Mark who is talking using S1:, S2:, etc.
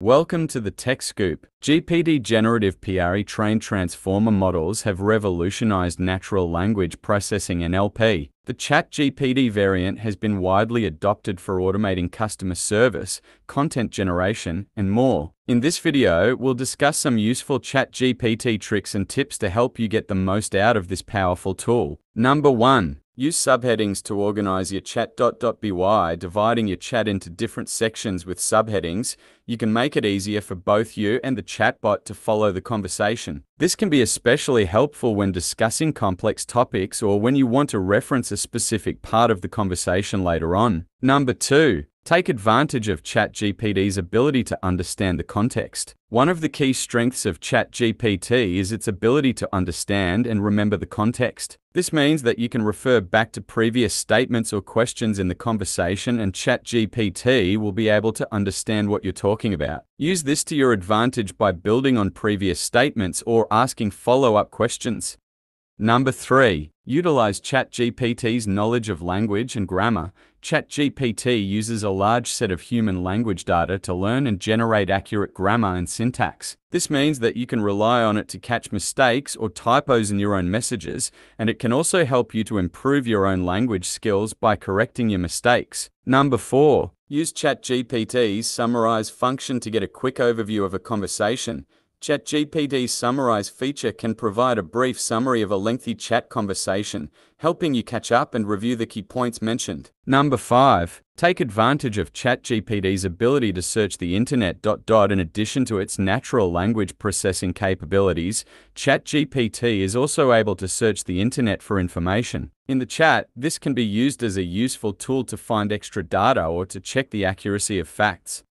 S1: Welcome to the Tech Scoop. GPT generative pre-trained transformer models have revolutionized natural language processing (NLP). The ChatGPT variant has been widely adopted for automating customer service, content generation, and more. In this video, we'll discuss some useful ChatGPT tricks and tips to help you get the most out of this powerful tool. Number 1. Use subheadings to organize your chat.by. Dividing your chat into different sections with subheadings, you can make it easier for both you and the chatbot to follow the conversation. This can be especially helpful when discussing complex topics or when you want to reference a specific part of the conversation later on. Number 2. Take advantage of ChatGPT's ability to understand the context. One of the key strengths of ChatGPT is its ability to understand and remember the context. This means that you can refer back to previous statements or questions in the conversation, and ChatGPT will be able to understand what you're talking about. Use this to your advantage by building on previous statements or asking follow-up questions. Number 3. Utilize ChatGPT's knowledge of language and grammar. ChatGPT uses a large set of human language data to learn and generate accurate grammar and syntax. This means that you can rely on it to catch mistakes or typos in your own messages, and it can also help you to improve your own language skills by correcting your mistakes. Number 4. Use ChatGPT's summarize function to get a quick overview of a conversation. ChatGPT's Summarize feature can provide a brief summary of a lengthy chat conversation, helping you catch up and review the key points mentioned. Number 5. Take advantage of ChatGPT's ability to search the internet. In addition to its natural language processing capabilities, ChatGPT is also able to search the internet for information. In the chat, this can be used as a useful tool to find extra data or to check the accuracy of facts.